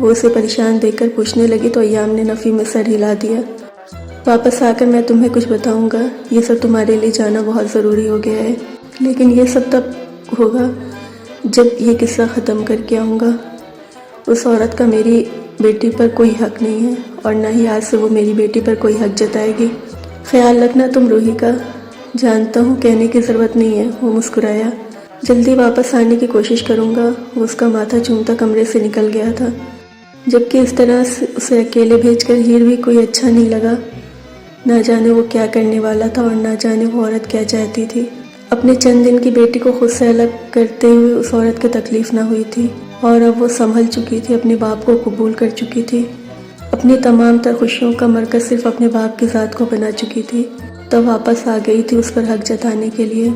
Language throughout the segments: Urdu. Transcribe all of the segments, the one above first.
وہ اسے پریشان دیکھ کر پوچھنے لگی تو ایام نے نفی میں سر ہلا دیا۔ واپس آ کر میں تمہیں کچھ بتاؤں گا، یہ سب تمہارے لیے جانا بہت ضروری ہو گیا ہے، لیکن یہ سب تب ہوگا جب یہ قصہ ختم کر کے آؤں گا۔ اس عورت کا میری بیٹی پر کوئی حق نہیں ہے اور نہ ہی آج سے وہ میری بیٹی پر کوئی حق جتائے گی۔ خیال رکھنا تم روحی کا۔ جانتا ہوں کہنے کی ضرورت نہیں ہے، وہ مسکرایا۔ جلدی واپس آنے کی کوشش کروں گا۔ وہ اس کا ماتھا چومتا کمرے سے نکل گیا تھا، جبکہ اس طرح اسے اکیلے بھیج کر ہیر بھی کوئی اچھا نہیں لگا۔ نہ جانے وہ کیا کرنے والا تھا اور نہ جانے وہ عورت کیا چاہتی تھی۔ اپنے چند دن کی بیٹی کو خود سے الگ کرتے ہوئے اس عورت کی تکلیف نہ ہوئی تھی، اور اب وہ سنبھل چکی تھی، اپنے باپ کو قبول کر چکی تھی، اپنی تمام تر خوشیوں کا مرکز صرف اپنے باپ کی ذات کو بنا چکی تھی، تو واپس آ گئی تھی اس پر حق جتانے کے لیے۔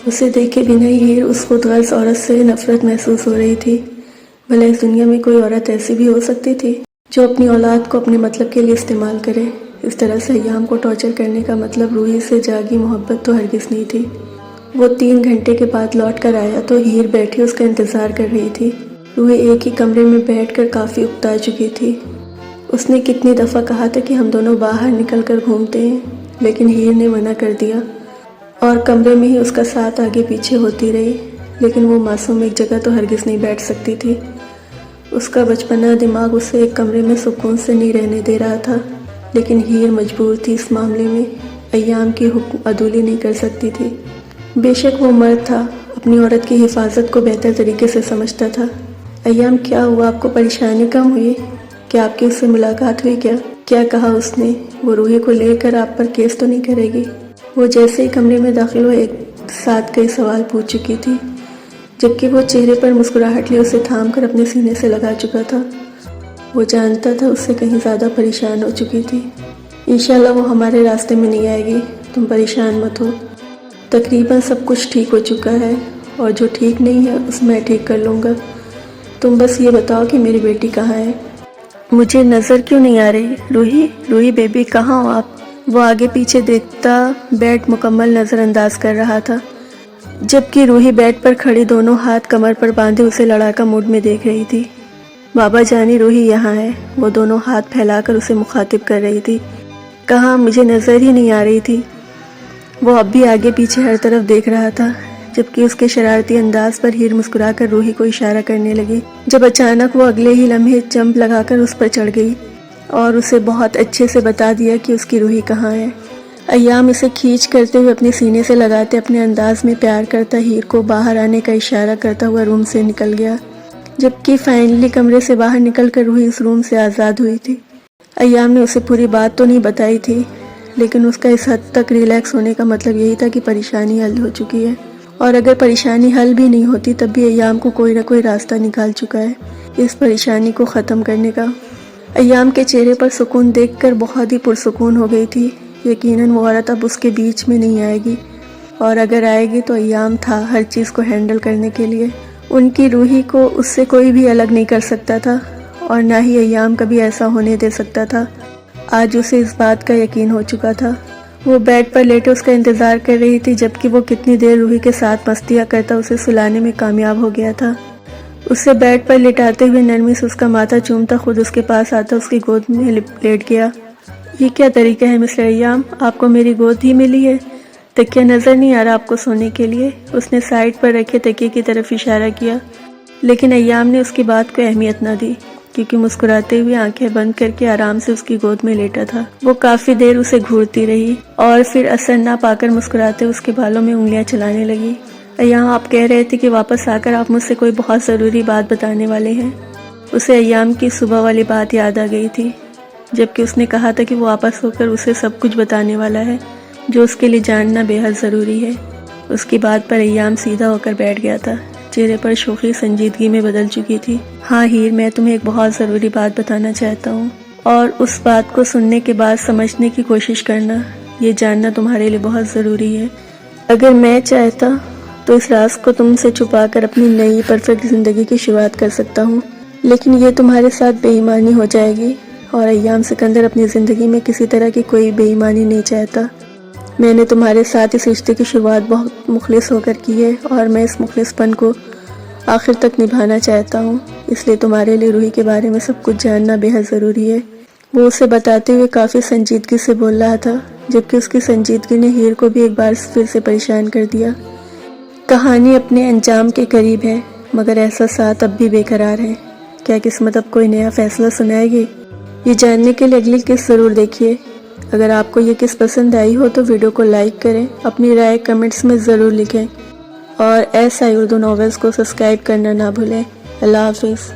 اسے دیکھے بنا ہی ہیر اس خود غرض عورت سے نفرت محسوس ہو رہی تھی۔ بھلا اس دنیا میں کوئی عورت ایسی بھی ہو سکتی تھی جو اپنی اولاد کو اپنے مطلب کے لیے استعمال کرے؟ اس طرح سے ایام کو ٹارچر کرنے کا مطلب روحی سے جاگی محبت تو ہرگز نہیں تھی۔ وہ 3 گھنٹے کے بعد لوٹ کر آیا تو ہیر بیٹھی اس کا انتظار کر رہی تھی۔ روحی ایک ہی کمرے میں بیٹھ کر کافی اکتا چکی تھی۔ اس نے کتنی دفعہ کہا تھا کہ ہم دونوں باہر نکل کر گھومتے ہیں، لیکن ہیر نے منع کر دیا اور کمرے میں ہی اس کا ساتھ آگے پیچھے ہوتی رہی، لیکن وہ معصوم ایک جگہ تو ہرگز نہیں بیٹھ سکتی تھی۔ اس کا بچپنا دماغ اسے ایک کمرے میں سکون سے نہیں رہنے دے رہا تھا، لیکن ہیر مجبور تھی اس معاملے میں، ایام کی حکم عدولی نہیں کر سکتی تھی۔ بے شک وہ مرد تھا، اپنی عورت کی حفاظت کو بہتر طریقے سے سمجھتا تھا۔ ایام کیا ہوا؟ آپ کو پریشانی کم ہوئی؟ کیا آپ کی اس سے ملاقات ہوئی؟ کیا کہا اس نے؟ وہ روحی کو لے کر آپ پر کیس تو نہیں کرے گی؟ وہ جیسے ہی کمرے میں داخل ہوئے ایک ساتھ کئی سوال پوچھ چکی تھی، جبکہ وہ چہرے پر مسکراہٹ لیے اسے تھام کر اپنے سینے سے لگا چکا تھا۔ وہ جانتا تھا اس سے کہیں زیادہ پریشان ہو چکی تھی۔ انشاءاللہ وہ ہمارے راستے میں نہیں آئے گی، تم پریشان مت ہو۔ تقریباً سب کچھ ٹھیک ہو چکا ہے، اور جو ٹھیک نہیں ہے اس میں ٹھیک کر لوں گا۔ تم بس یہ بتاؤ کہ میری بیٹی کہاں ہے؟ مجھے نظر کیوں نہیں آ رہی؟ روحی بیبی کہاں ہو آپ؟ وہ آگے پیچھے دیکھتا بیڈ مکمل نظر انداز کر رہا تھا، جبکہ روحی بیڈ پر کھڑی دونوں ہاتھ کمر پر باندھے اسے لڑاکا موڈ میں دیکھ رہی تھی۔ بابا جانی روحی یہاں ہے، وہ دونوں ہاتھ پھیلا کر اسے مخاطب کر رہی تھی۔ کہاں؟ مجھے نظر ہی نہیں آ رہی تھی۔ وہ اب بھی آگے پیچھے ہر طرف دیکھ رہا تھا، جبکہ اس کے شرارتی انداز پر ہیر مسکرا کر روحی کو اشارہ کرنے لگی، جب اچانک وہ اگلے ہی لمحے جمپ لگا کر اس پر چڑھ گئی اور اسے بہت اچھے سے بتا دیا کہ اس کی روحی کہاں ہے۔ ایام اسے کھینچ کرتے ہوئے اپنے سینے سے لگاتے اپنے انداز میں پیار کرتا ہیر کو باہر آنے کا اشارہ کرتا ہوا روم سے نکل گیا، جبکہ فائنلی کمرے سے باہر نکل کر روحی اس روم سے آزاد ہوئی تھی۔ ایام نے اسے پوری بات تو نہیں بتائی تھی، لیکن اس کا اس حد تک ریلیکس ہونے کا مطلب یہی تھا کہ پریشانی حل ہو چکی ہے، اور اگر پریشانی حل بھی نہیں ہوتی تب بھی ایام کو کوئی نہ کوئی راستہ نکال چکا ہے اس پریشانی کو ختم کرنے کا۔ ایام کے چہرے پر سکون دیکھ کر بہت ہی پرسکون ہو گئی تھی۔ یقیناً وہ عورت اب اس کے بیچ میں نہیں آئے گی، اور اگر آئے گی تو ایام تھا ہر چیز کو ہینڈل کرنے کے لیے۔ ان کی روحی کو اس سے کوئی بھی الگ نہیں کر سکتا تھا، اور نہ ہی ایام کبھی ایسا ہونے دے سکتا تھا۔ آج اسے اس بات کا یقین ہو چکا تھا۔ وہ بیڈ پر لیٹے اس کا انتظار کر رہی تھی، جبکہ وہ کتنی دیر روحی کے ساتھ مستیاں کرتا اسے سلانے میں کامیاب ہو گیا تھا۔ اسے بیڈ پر لٹاتے ہوئے نرمی سے اس کا ماتھا چومتا خود اس کے پاس آتا اس کی گود میں لیٹ گیا۔ یہ کیا طریقہ ہے مسٹر ایام؟ آپ کو میری گود ہی ملی ہے؟ تکیہ نظر نہیں آ رہا آپ کو سونے کے لیے؟ اس نے سائڈ پر رکھے تکیے کی طرف اشارہ کیا، لیکن ایام نے اس کی بات کو اہمیت نہ دی، کیونکہ مسکراتے ہوئے آنکھیں بند کر کے آرام سے اس کی گود میں لیٹا تھا۔ وہ کافی دیر اسے گھورتی رہی اور پھر اثر نہ پا کر مسکراتے اس کے بالوں میں انگلیاں چلانے لگی۔ ایام، آپ کہہ رہے تھے کہ واپس آ کر آپ مجھ سے کوئی بہت ضروری بات بتانے والے ہیں۔ اسے ایام کی صبح والی بات یاد آ گئی تھی، جبکہ اس نے کہا تھا کہ وہ واپس ہو کر اسے سب کچھ بتانے والا ہے جو اس کے لیے جاننا بے حد ضروری ہے۔ اس کی بات پر ایام سیدھا ہو کر بیٹھ گیا تھا، چہرے پر شوخی سنجیدگی میں بدل چکی تھی۔ ہاں ہیر، میں تمہیں ایک بہت ضروری بات بتانا چاہتا ہوں، اور اس بات کو سننے کے بعد سمجھنے کی کوشش کرنا، یہ جاننا تمہارے لیے بہت ضروری ہے۔ اگر میں چاہتا تو اس راز کو تم سے چھپا کر اپنی نئی پرفیکٹ زندگی کی شروعات کر سکتا ہوں، لیکن یہ تمہارے ساتھ بے ایمانی ہو جائے گی، اور ایام سکندر اپنی زندگی میں کسی طرح کی کوئی بے ایمانی نہیں چاہتا۔ میں نے تمہارے ساتھ اس رشتے کی شروعات بہت مخلص ہو کر کی ہے، اور میں اس مخلص پن کو آخر تک نبھانا چاہتا ہوں، اس لیے تمہارے لیے روحی کے بارے میں سب کچھ جاننا بے حد ضروری ہے۔ وہ اسے بتاتے ہوئے کافی سنجیدگی سے بول رہا تھا، جبکہ اس کی سنجیدگی نے ہیر کو بھی ایک بار پھر سے پریشان کر دیا۔ کہانی اپنے انجام کے قریب ہے، مگر احساسات اب بھی بے قرار ہیں۔ کیا قسمت اب کوئی نیا فیصلہ سنائے گی؟ یہ جاننے کے لیے اگلی قسط ضرور دیکھیے۔ اگر آپ کو یہ قسط پسند آئی ہو تو ویڈیو کو لائک کریں، اپنی رائے کمنٹس میں ضرور لکھیں، اور ایس آئی اردو ناولز کو سبسکرائب کرنا نہ بھولیں۔ اللہ حافظ۔